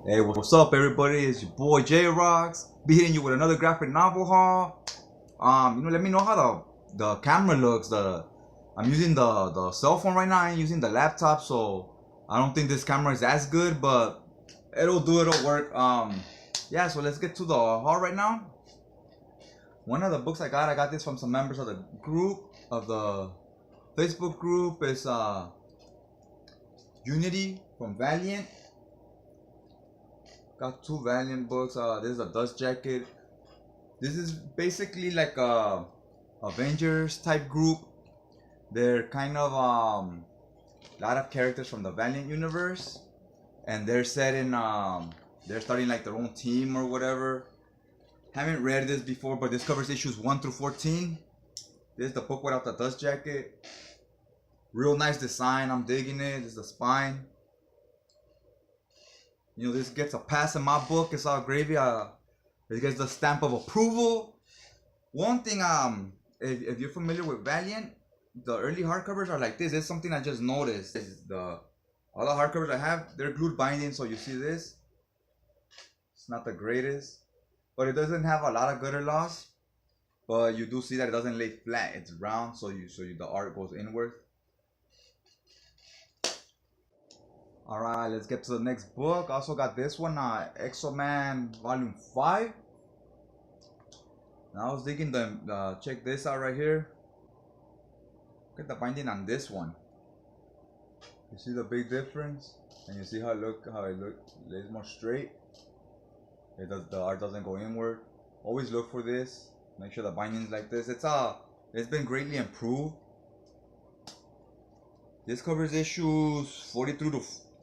Hey, what's up, everybody? It's your boy J Rocks. Be hitting you with another graphic novel haul. Let me know how the camera looks. I'm using the cell phone right now. I ain't using the laptop, so I don't think this camera is as good, but it'll work. Yeah. So let's get to the haul right now. One of the books I got this from some members of the group of the Facebook group. Is Unity from Valiant. Got two Valiant books. This is a dust jacket. This is basically like a Avengers type group. They're kind of a lot of characters from the Valiant universe, and they're set in they're starting like their own team or whatever. Haven't read this before, but this covers issues 1 through 14. This is the book without the dust jacket. Real nice design. I'm digging it. This is the spine. This gets a pass in my book. It's all gravy. It gets the stamp of approval. One thing, if you're familiar with Valiant, the early hardcovers are like this. It's something I just noticed. All the hardcovers I have, they're glued binding. So you see this. It's not the greatest, but it doesn't have a lot of gutter loss. But you do see that it doesn't lay flat. It's round, so the art goes inward. Alright, let's get to the next book. Also got this one, X-O-Man Volume 5. Now I was digging check this out right here. Look at the binding on this one. You see the big difference? And you see how it lays more straight. The art doesn't go inward. Always look for this. Make sure the binding's like this. It's been greatly improved. This covers issues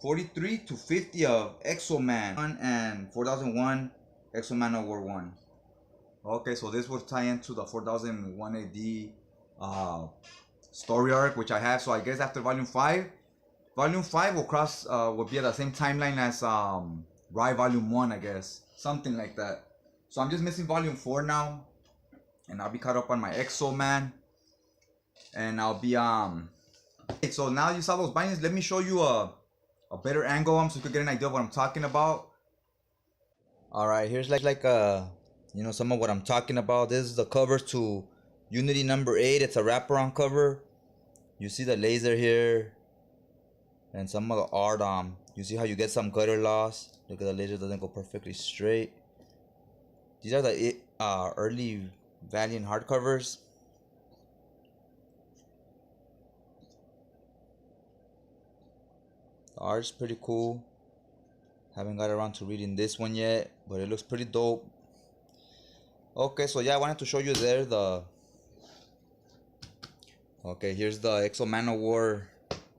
43 to 50 of X-O-Man and 4001 X-O-Man War 1. Okay, so this will tie into the 4001 AD story arc, which I have. So I guess after Volume 5 will be at the same timeline as Rye Volume 1, I guess. Something like that. So I'm just missing Volume 4 now. And I'll be caught up on my X-O-Man. And I'll be so now you saw those bindings. Let me show you a better angle so you could get an idea of what I'm talking about. Alright, here's like some of what I'm talking about. This is the cover to Unity number 8. It's a wraparound cover. You see the laser here and some of the art. You see how you get some gutter loss. Look at the laser, doesn't go perfectly straight. These are the early Valiant hardcovers. The art's pretty cool. Haven't got around to reading this one yet, but it looks pretty dope. Okay, so yeah, I wanted to show you there okay, here's the X-O-Man War.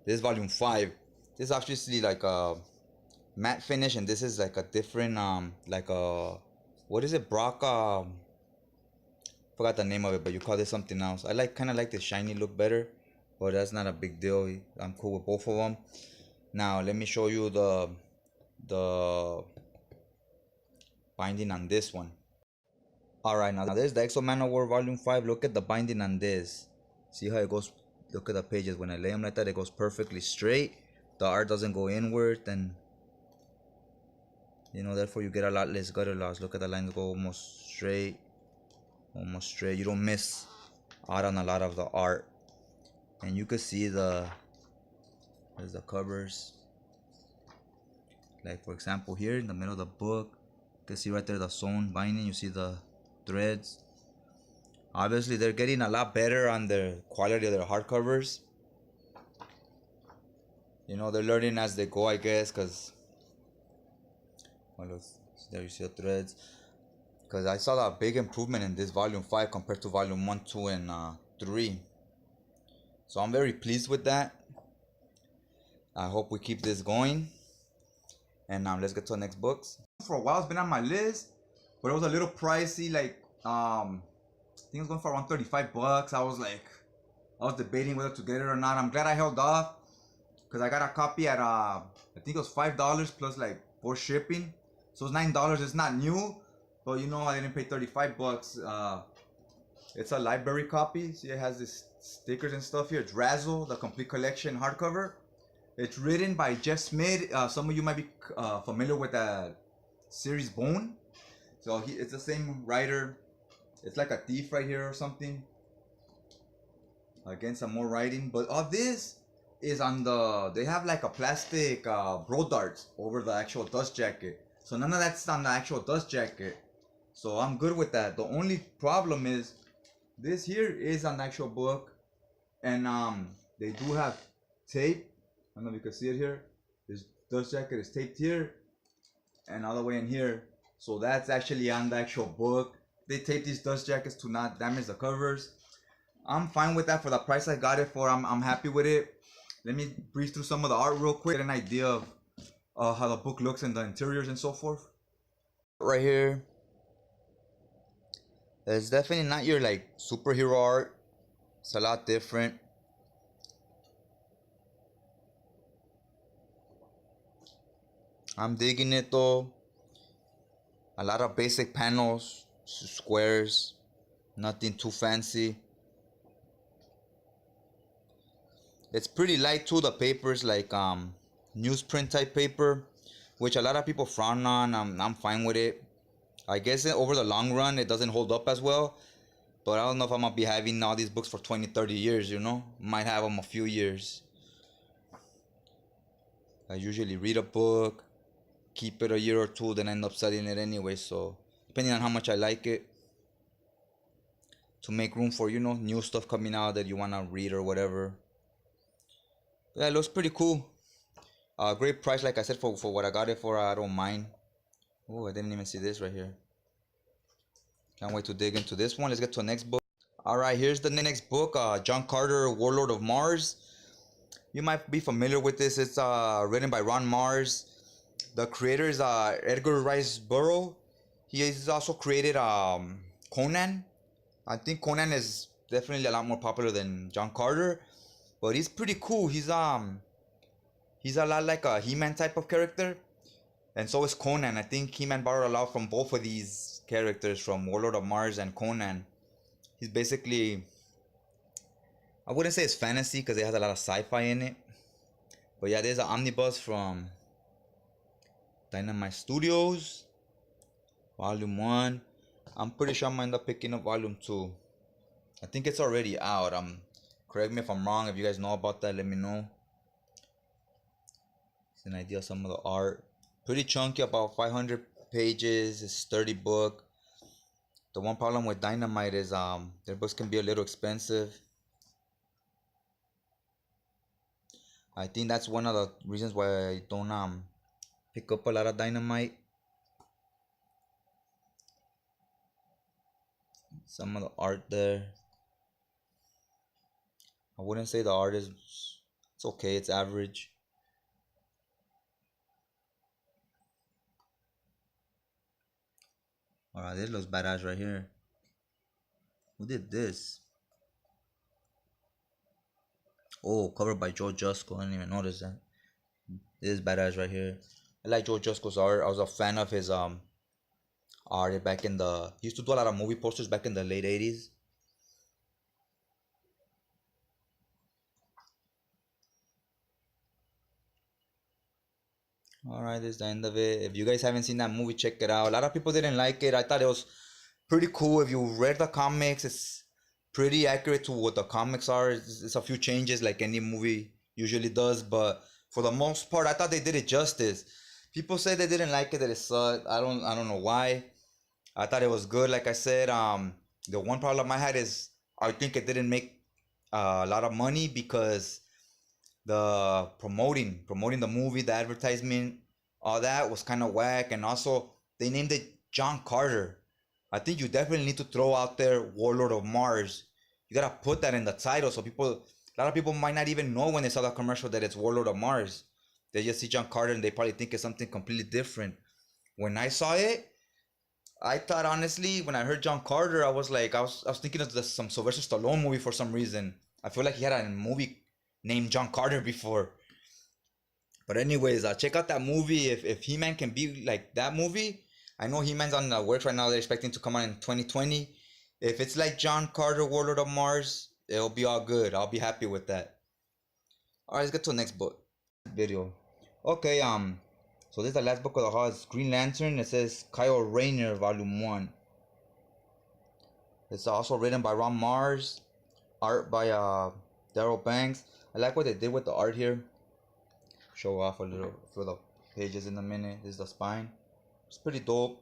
This is Volume 5. This is obviously like a matte finish, and this is like a different what is it, Brock? Forgot the name of it, but you call this something else. I kind of like the shiny look better, but that's not a big deal. I'm cool with both of them. Now let me show you the binding on this one. Alright, now there's the X-O-Man War Volume 5. Look at the binding on this. See how it goes? Look at the pages. When I lay them like that, it goes perfectly straight. The art doesn't go inward, and therefore you get a lot less gutter loss. Look at the lines go almost straight. Almost straight. You don't miss out on a lot of the art. And you can see there's the covers. Like for example here in the middle of the book, you can see right there the sewn binding. You see the threads. Obviously they're getting a lot better on the quality of their hardcovers. They're learning as they go, I guess, because there you see the threads. Because I saw a big improvement in this Volume 5 compared to Volume 1, 2, and 3. So I'm very pleased with that. I hope we keep this going. And now let's get to the next books. For a while it's been on my list, but it was a little pricey. Like I think it was going for around 35 bucks. I was debating whether to get it or not. I'm glad I held off because I got a copy at I think it was $5 plus like 4 shipping. So it's $9. It's not new, but I didn't pay 35 bucks. It's a library copy. See, it has this stickers and stuff here. It's Razzle, the complete collection hardcover. It's written by Jeff Smith. Some of you might be familiar with that series Bone. So it's the same writer. It's like a thief right here or something. Again, some more writing. But all this is on the, they have like a plastic blow darts over the actual dust jacket. So none of that's on the actual dust jacket. So I'm good with that. The only problem is this here is an actual book. And they do have tape. I don't know if you can see it here. This dust jacket is taped here and all the way in here. So that's actually on the actual book. They tape these dust jackets to not damage the covers. I'm fine with that for the price I got it for. I'm happy with it. Let me breeze through some of the art real quick. Get an idea of how the book looks and the interiors and so forth. Right here. It's definitely not your like superhero art. It's a lot different. I'm digging it though. A lot of basic panels, squares, nothing too fancy. It's pretty light too. The paper's like newsprint type paper, which a lot of people frown on. I'm fine with it. I guess over the long run it doesn't hold up as well, but I don't know if I'm gonna be having all these books for 20-30 years, you know. Might have them a few years. I usually read a book, keep it a year or two, then end up selling it anyway. So depending on how much I like it, to make room for, you know, new stuff coming out that you want to read or whatever. Yeah, it looks pretty cool. Great price, like I said, for what I got it for. I don't mind. Oh, I didn't even see this right here. Can't wait to dig into this one. Let's get to the next book. All right, here's the next book. John Carter, Warlord of Mars. You might be familiar with this. It's written by Ron Mars. The creator is Edgar Rice Burroughs. He has also created Conan. I think Conan is definitely a lot more popular than John Carter, but he's pretty cool. He's a lot like a He-Man type of character, and so is Conan. I think He-Man borrowed a lot from both of these characters, from Warlord of Mars and Conan. He's basically, I wouldn't say it's fantasy because it has a lot of sci-fi in it, but yeah, there's an omnibus from Dynamite Studios, Volume 1. I'm pretty sure I'm gonna end up picking up Volume 2. I think it's already out. Correct me if I'm wrong. If you guys know about that, let me know. It's an idea of some of the art. Pretty chunky, about 500 pages. It's a sturdy book. The one problem with Dynamite is their books can be a little expensive. I think that's one of the reasons why I don't pick up a lot of Dynamite. Some of the art there, I wouldn't say the art is, it's okay, it's average. Alright, this looks badass right here. Who did this? Oh, covered by Joe Jusko. I didn't even notice that. This is badass right here. I like Joe Jusko's art. I was a fan of his art back in the, he used to do a lot of movie posters back in the late 80s. Alright, this is the end of it. If you guys haven't seen that movie, check it out. A lot of people didn't like it. I thought it was pretty cool. If you read the comics, it's pretty accurate to what the comics are. It's a few changes like any movie usually does, but for the most part, I thought they did it justice. People say they didn't like it, that it sucked. I don't know why. I thought it was good. Like I said, the one problem I had is I think it didn't make a lot of money because the promoting the movie, the advertisement, all that was kind of whack. And also they named it John Carter. I think you definitely need to throw out there Warlord of Mars. You gotta put that in the title so people, a lot of people might not even know when they saw the commercial that it's Warlord of Mars. They just see John Carter and they probably think it's something completely different. When I saw it, I thought, honestly, when I heard John Carter, I was like, I was thinking of some Sylvester Stallone movie for some reason. I feel like he had a movie named John Carter before. But anyways, check out that movie. If He-Man can be like that movie, I know He-Man's on the works right now. They're expecting to come out in 2020. If it's like John Carter, Warlord of Mars, it'll be all good. I'll be happy with that. All right, let's get to the next book. video. Okay, so this is the last book of the haul. It's Green Lantern. It says Kyle Rayner, Volume 1. It's also written by Ron Mars, art by Daryl Banks. I like what they did with the art here. Show off a little for the pages in a minute. This is the spine. It's pretty dope.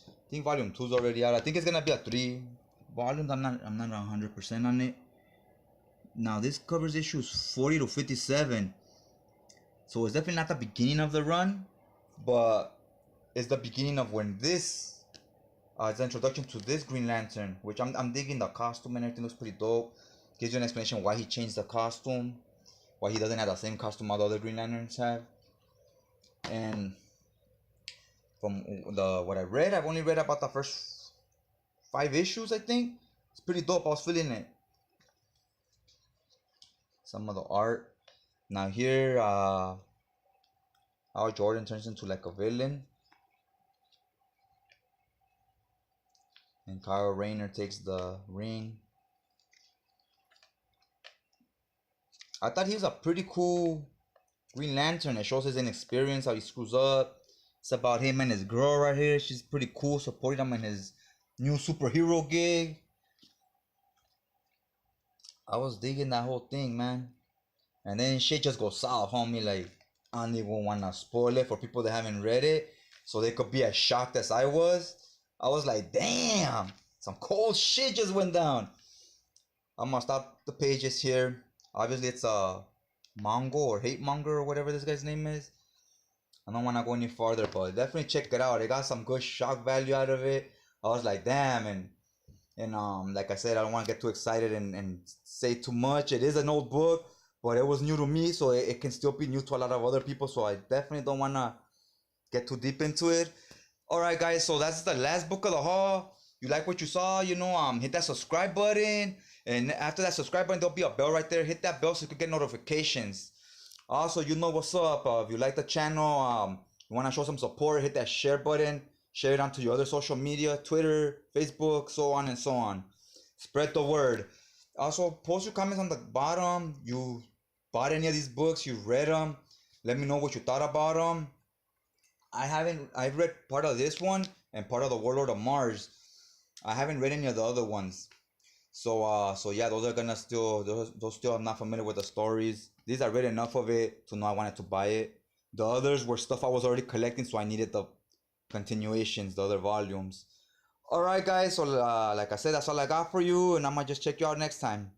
I think Volume 2 is already out. I think it's gonna be a 3 volumes. I'm not 100% on it. Now this covers issues 40 to 57. So it's definitely not the beginning of the run, but it's the beginning of when this it's the introduction to this Green Lantern, which I'm digging the costume and everything. Looks pretty dope. Gives you an explanation why he changed the costume, why he doesn't have the same costume all the other Green Lanterns have. And from what I read, I've only read about the first 5 issues, I think. It's pretty dope. I was feeling it. Some of the art. Now here, how Jordan turns into like a villain. And Kyle Rayner takes the ring. I thought he was a pretty cool Green Lantern. It shows his inexperience, how he screws up. It's about him and his girl right here. She's pretty cool, supporting him in his new superhero gig. I was digging that whole thing, man. And then shit just goes south, homie. Like, I don't even want to spoil it for people that haven't read it, so they could be as shocked as I was. I was like, damn, some cold shit just went down. I'm gonna stop the pages here. Obviously, it's a Mongo or Hate Monger or whatever this guy's name is. I don't want to go any farther, but definitely check it out. It got some good shock value out of it. I was like, damn, and like I said, I don't want to get too excited and say too much. It is an old book, but it was new to me, so it can still be new to a lot of other people. So I definitely don't want to get too deep into it. Alright guys, so that's the last book of the haul. You like what you saw, hit that subscribe button. And after that subscribe button, there'll be a bell right there. Hit that bell so you can get notifications. Also, you know what's up. If you like the channel, you want to show some support, hit that share button. Share it onto your other social media, Twitter, Facebook, so on and so on. Spread the word. Also, post your comments on the bottom. You bought any of these books, you read them. Let me know what you thought about them. I've read part of this one and part of the Warlord of Mars. I haven't read any of the other ones. So yeah, those are gonna those still I'm not familiar with the stories. These I read enough of it to know I wanted to buy it. The others were stuff I was already collecting, so I needed the continuations, the other volumes. Alright guys, so like I said, that's all I got for you, and I'm gonna just check you out next time.